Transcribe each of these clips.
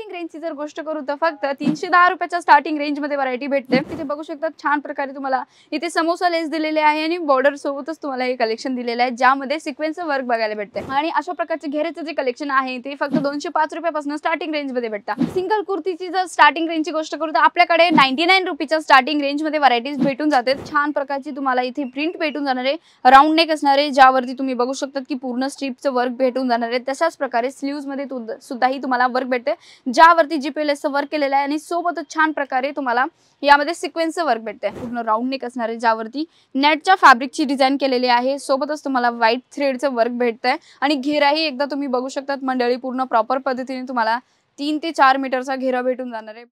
Starting रेंजची जर गोष्ट करू तर फक्त 310 रुपयाच्या स्टार्टिंग रेंजमध्ये व्हरायटी भेटते। तिथे बघू शकता छान प्रकारे तुम्हाला इथे समोसा लेस दिलेले आहे आणि बॉर्डर सोबतच तुम्हाला हे कलेक्शन दिलेले आहे, ज्यामध्ये सिक्वेन्सचं वर्क बघायला भेटते। आणि अशा प्रकारचे घेरेचे जे कलेक्शन आहे ते फक्त 205 रुपयापासून स्टार्टिंग रेंजमध्ये भेटतात। सिंगल कुर्तीची जर स्टार्टिंग रेंजची गोष्ट करू तर आपल्याकडे 99 रुपयाच्या स्टार्टिंग रेंजमध्ये व्हरायटीज भेटून जाते। छान प्रकारची तुम्हाला इथे प्रिंट भेटून जाणार आहे, राऊंड नेक असणार आहे, ज्यावरती तुम्ही बघू शकता की पूर्ण स्ट्रिपचं वर्क भेटून जाणार आहे। तशाच प्रकारे स्लीव्स मध्ये सुद्धा ही तुम्हाला वर्क भेटते, ज्यावरती जीपीएलएसचं वर्क केलेलं आहे आणि सोबतच छान प्रकारे तुम्हाला यामध्ये सिक्वेन्सचं वर्क भेटते। पूर्ण राऊंड नेक असणार आहे, ज्यावरती नेटच्या फॅब्रिकची डिझाइन केलेली आहे, सोबतच तुम्हाला व्हाईट थ्रेडचं वर्क भेटतंय आणि घेराही एकदा तुम्ही बघू शकता मंडळी पूर्ण प्रॉपर पद्धतीने तुम्हाला 3 ते 4 मीटरचा घेरा भेटून जाणार आहे।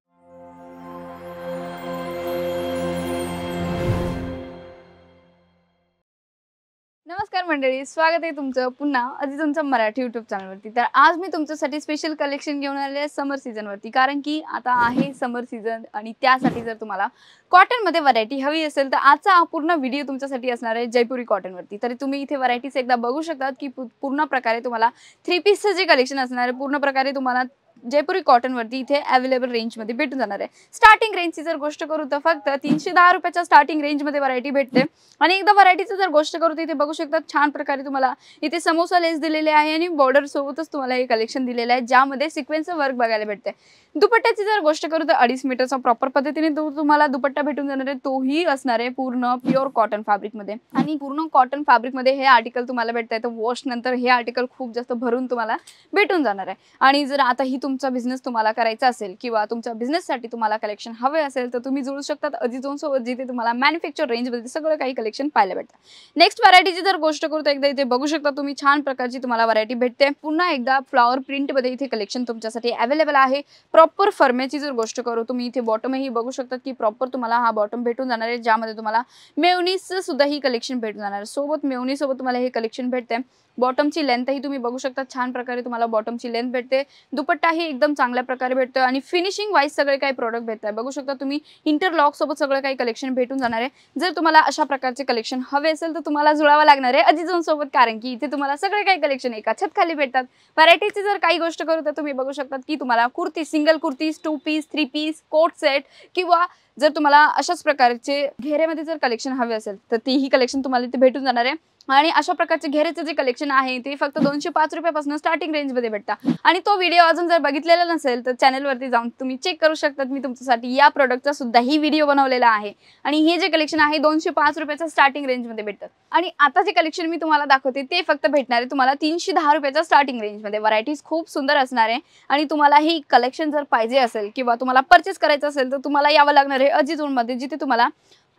नमस्कार मंडळी, स्वागत आहे तुमचं पुन्हा तुमचं मराठी यूट्यूब चॅनलवरती। तर आज मी तुमच्यासाठी स्पेशल कलेक्शन घेऊन आले आहे समर सीझनवरती, कारण की आता आहे समर सीझन आणि त्यासाठी जर तुम्हाला कॉटन मध्ये व्हरायटी हवी असेल तर आजचा हा पूर्ण व्हिडिओ तुमच्यासाठी असणार आहे जयपुरी कॉटनवरती। तर तुम्ही इथे व्हरायटीज एकदा बघू शकता की पूर्ण प्रकारे तुम्हाला 3 पीसचं जे कलेक्शन असणार आहे पूर्ण प्रकारे तुम्हाला जयपुरी कॉटन वरती इथे अवेलेबल रेंज मध्ये भेटून जाणार आहे। स्टार्टिंग रेंजची जर गोष्ट करू तर फक्त 310 रुपयाच्या स्टार्टिंग रेंज मध्ये व्हरायटी भेटते। आणि एकदा व्हरायटीची जर गोष्ट करू तर इथे बघू शकता छान प्रकारे तुम्हाला इथे समोसा लेस दिलेले आहे आणि बॉर्डर सोबतच तुम्हाला हे कलेक्शन दिलेलं आहे, ज्यामध्ये सिक्वेन्सचं वर्क बघायला भेटते। दुपट्ट्याची जर गोष्ट करू तर 2.5 मीटरचा प्रॉपर पद्धतीने तुम्हाला दुपट्टा भेटून जाणार आहे, तोही असणार आहे पूर्ण प्युअर कॉटन फॅब्रिक मध्ये। आणि पूर्ण कॉटन फॅब्रिक मध्ये हे आर्टिकल तुम्हाला भेटतंय, तर वॉश नंतर हे आर्टिकल खूप जास्त भरून तुम्हाला भेटून जाणार आहे। आणि जर आता ही तुमचा बिझनेस तुम्हाला करायचा असेल किंवा तुमच्या बिझनेससाठी तुम्हाला कलेक्शन हवे असेल तर तुम्ही जोडू शकतात अजितोंसोबत, जिथे तुम्हाला मॅन्युफॅक्चर रेंज मध्ये सगळं काही कलेक्शन पाहायला भेटतं। नेक्स्ट व्हरायटीची जर गोष्ट करू तर एकदा इथे बघू शकता तुम्ही छान प्रकारची तुम्हाला व्हरायटी भेटते। पुन्हा एकदा फ्लॉवर प्रिंट मध्ये इथे कलेक्शन तुमच्यासाठी अवेलेबल आहे। प्रॉपर फर्मेची जर गोष्ट करू तुम्ही इथे बॉटमही बघू शकता की प्रॉपर तुम्हाला हा बॉटम भेटून जाणार आहे, ज्यामध्ये तुम्हाला मेयोनीजचं सुद्धा ही कलेक्शन भेटून जाणार आहे। सोबत मेयोनी सोबत तुम्हाला हे कलेक्शन भेटते। बॉटमची लेंथ ही तुम्ही बघू शकता छान प्रकारे तुम्हाला बॉटमची लेंथ भेटते। दुपट्टा ही एकदम चांगल्या प्रकारे भेटतो आणि फिनिशिंग वाईज सगळे काही प्रोडक्ट भेटतात। बघू शकता तुम्ही इंटरलॉक सोबत सगळं काही कलेक्शन भेटून जाणार आहे। जर तुम्हाला अशा प्रकारचे कलेक्शन हवे असेल तर तुम्हाला जुळावं लागणार आहे अजिजोन सोबत, कारण की इथे तुम्हाला सगळे काही कलेक्शन एका छत खाली भेटतात। व्हरायटीची जर काही गोष्ट करू तर तुम्ही बघू शकता की तुम्हाला kurti, single kurti, 2 piece, 3 piece, coat set किंवा जर तुम्हाला अशाच प्रकारचे घेरेमध्ये जर कलेक्शन हवे असेल तर तेही कलेक्शन तुम्हाला इथे भेटून जाणार आहे। आणि अशा प्रकारचे घेरेचे जे कलेक्शन आहे ते फक्त 205 रुपयापासून स्टार्टिंग रेंज मध्ये भेटतात। आणि तो व्हिडिओ अजून जर बघितलेला नसेल तर चॅनलवरती जाऊन तुम्ही चेक करू शकता, मी तुमच्यासाठी या प्रोडक्टचा सुद्धा ही व्हिडिओ बनवलेला आहे। आणि हे जे कलेक्शन आहे 205 रुपयाच्या स्टार्टिंग रेंज मध्ये भेटतात। आणि आता जे कलेक्शन मी तुम्हाला दाखवते ते फक्त भेटणार आहे तुम्हाला 310 रुपयाच्या स्टार्टिंग रेंज मध्ये। व्हरायटीज खूप सुंदर असणार आहे आणि तुम्हाला ही कलेक्शन जर पाहिजे असेल किंवा तुम्हाला परचेस करायचं असेल तर तुम्हाला यावं लागणार आहे अजिजोन मध्ये, जिथे तुम्हाला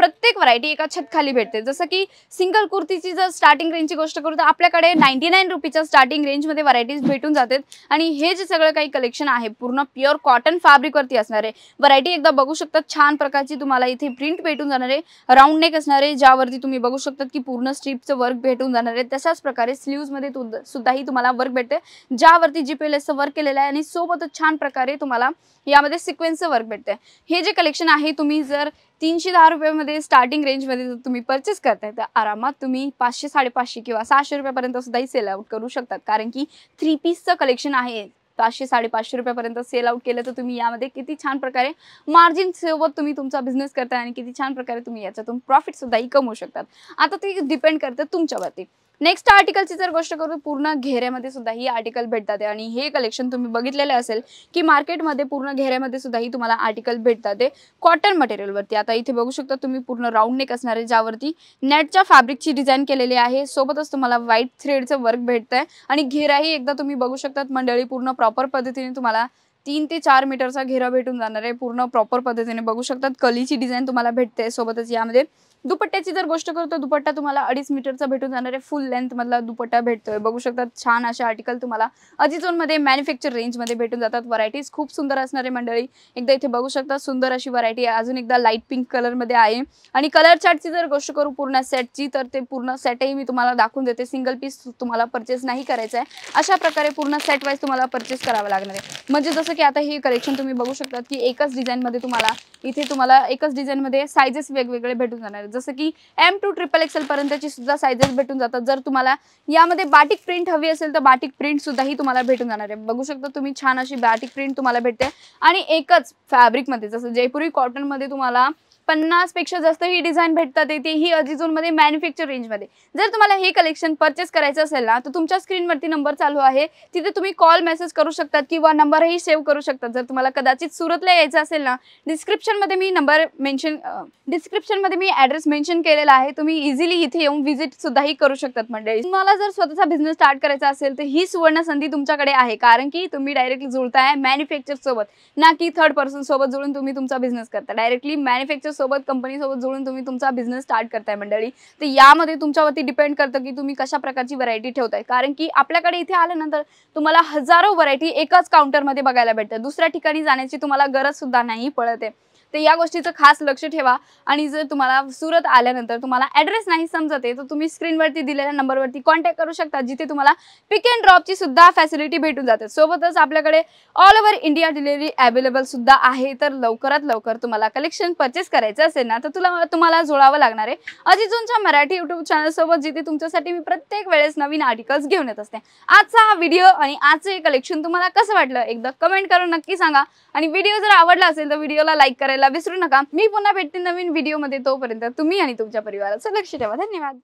प्रत्येक व्हरायटी एका छत खाली भेटते। जसं की सिंगल कुर्तीची जर स्टार्टिंग रेंजची गोष्ट करू तर आपल्याकडे 99 रुपयाच्या स्टार्टिंग रेंज मध्ये व्हरायटीज भेटून जातात। आणि हे जे सगळं काही कलेक्शन आहे पूर्ण प्युअर कॉटन फॅब्रिक वरती असणार आहे। व्हरायटी एकदा बघू शकता छान प्रकारची तुम्हाला इथे प्रिंट भेटून जाणार आहे, राऊंड नेक असणार आहे, ज्यावरती तुम्ही बघू शकता की पूर्ण स्ट्रिपचं वर्क भेटून जाणार आहे। तशाच प्रकारे स्लीव्स मध्ये सुद्धा ही तुम्हाला वर्क भेटते, ज्यावरती जीपीएलएसचं वर्क केलेलं आहे आणि सोबतच छान प्रकारे तुम्हाला यामध्ये सिक्वेन्सचं वर्क भेटते। हे जे कलेक्शन आहे तुम्ही जर 310 रुपयामध्ये स्टार्टिंग रेंज मध्ये जर तुम्ही परचेस करताय तर आरामात तुम्ही 500, 550 किंवा 600 रुपयापर्यंत सुद्धा सेल आउट करू शकतात, कारण की 3 पीसचं कलेक्शन आहे। 500, 550 रुपयापर्यंत सेल आउट केलं तर तुम्ही यामध्ये किती छान प्रकारे मार्जिन सोबत तुम्ही तुमचा बिझनेस करताय आणि किती छान प्रकारे तुम्ही याच्यातून प्रॉफिट सुद्धाही कमवू शकतात। आता ते डिपेंड करतं तुमच्यावरती। नेक्स्ट आर्टिकलची जर गोष्ट करू पूर्ण घेऱ्यामध्ये सुद्धा ही आर्टिकल भेटतात आणि हे कलेक्शन तुम्ही बघितलेले असेल की मार्केटमध्ये पूर्ण घेऱ्यामध्ये सुद्धा ही तुम्हाला आर्टिकल भेटतात कॉटन मटेरियलवरती। आता इथे बघू शकता तुम्ही पूर्ण राऊंड नेक असणार आहे, ज्यावरती नेटच्या फॅब्रिकची डिझाइन केलेली आहे, सोबतच तुम्हाला व्हाईट थ्रेडचं वर्क भेटतंय आणि घेराही एकदा तुम्ही बघू शकता मंडळी पूर्ण प्रॉपर पद्धतीने तुम्हाला 3 ते 4 मीटरचा घेरा भेटून जाणार आहे। पूर्ण प्रॉपर पद्धतीने बघू शकतात कलीची डिझाइन तुम्हाला भेटते। सोबतच यामध्ये दुपट्ट्याची जर गोष्ट करू तर दुपट्टा तुम्हाला 2.5 मीटरचा भेटून जाणार आहे, फुल लेंथ मधला दुपट्टा भेटतोय। बघू शकता छान अशा आर्टिकल तुम्हाला अजिजोन मध्ये मॅन्युफॅक्चर रेंज मध्ये भेटून जातात। व्हरायटीज खूप सुंदर असणार आहे मंडळी, एकदा इथे बघू शकता सुंदर अशी व्हरायटी आहे। अजून एकदा लाईट पिंक कलर मध्ये आहे। आणि कलर चार्टची जर गोष्ट करू पूर्ण सेटची तर ते पूर्ण सेटही मी तुम्हाला दाखवून देते। सिंगल पीस तुम्हाला परचेस नाही करायचं आहे, अशा प्रकारे पूर्ण सेट वाईज तुम्हाला परचेस करावं लागणार आहे। म्हणजे जसं की आता हे कलेक्शन तुम्ही बघू शकता की एकच डिझाइन मध्ये तुम्हाला इथे तुम्हाला एकच डिझाईन मध्ये साइजेस वेगवेगळे भेटून जाणार आहेत, जसं की M to XXL पर्यंतची सुद्धा साइजेस भेटून जातात। जर तुम्हाला यामध्ये बाटिक प्रिंट हवी असेल तर बाटिक प्रिंट सुद्धा ही तुम्हाला भेटून जाणार आहे। बघू शकता तुम्ही छान अशी बाटिक प्रिंट तुम्हाला भेटते आणि एकच फॅब्रिक मध्ये, जसं जयपुरी कॉटन मध्ये तुम्हाला 50 पेक्षा जास्त ही डिझाइन भेटतात, ही अजिझोन मध्ये मॅन्युफॅक्चर रेंज मध्ये। जर तुम्हाला हे कलेक्शन परचेस करायचं असेल ना तर तुमच्या स्क्रीनवरती नंबर चालू आहे, तिथे तुम्ही कॉल मेसेज करू शकतात किंवा नंबरही सेव्ह करू शकतात। जर तुम्हाला कदाचित सुरतला यायचं असेल ना, डिस्क्रिप्शन मध्ये मी ऍड्रेस मेन्शन केलेला आहे, तुम्ही इझिली इथे येऊन व्हिजिट सुद्धाही करू शकतात मंडळी। तुम्हाला जर स्वतःचा बिझनेस स्टार्ट करायचा असेल तर ही सुवर्ण संधी तुमच्याकडे आहे, कारण की तुम्ही डायरेक्टली जुळताय मॅन्युफॅक्चर सोबत, ना की थर्ड पर्सन सोबत जुळून तुम्ही तुमचा बिझनेस करता। डायरेक्टली मॅन्युफॅक्चर सोबत, कंपनी सोबत जुळून तुम्ही तुमचा बिझनेस स्टार्ट करताय मंडळी। तर यामध्ये तुमच्यावरती डिपेंड करतं की तुम्ही कशा प्रकारची व्हरायटी ठेवताय, कारण की आपल्याकडे इथे आल्यानंतर तुम्हाला हजारो व्हरायटी एकाच काउंटर मध्ये बघायला भेटतात, दुसऱ्या ठिकाणी जाण्याची तुम्हाला गरज सुद्धा नाही पडत आहे। तर या गोष्टीचं खास लक्ष ठेवा। आणि जर तुम्हाला सुरत आल्यानंतर तुम्हाला ऍड्रेस नाही समजत आहे तर तुम्ही स्क्रीनवरती दिलेल्या नंबरवरती कॉन्टॅक्ट करू शकता, जिथे तुम्हाला पिक अँड ड्रॉपची सुद्धा फॅसिलिटी भेटून जाते। सोबतच आपल्याकडे all over India delivery available सुद्धा आहे। तर लवकरात लवकर तुम्हाला कलेक्शन परचेस करायचं असेल ना तर तुम्हाला जोडावं लागणार आहे अजिझोनच्या मराठी यूट्यूब चॅनल सोबत, जिथे तुमच्यासाठी मी प्रत्येक वेळेस नवीन आर्टिकल्स घेऊन येत असते। आजचा हा व्हिडिओ आणि आजचे कलेक्शन तुम्हाला कसं वाटलं एकदा कमेंट करून नक्की सांगा, आणि व्हिडिओ जर आवडला असेल तर व्हिडिओला लाईक करायला विसरू नका। मी पुन्हा भेटते नवीन व्हिडिओ मध्ये, तोपर्यंत तुम्ही आणि तुमच्या परिवाराचं लक्ष ठेवा। धन्यवाद।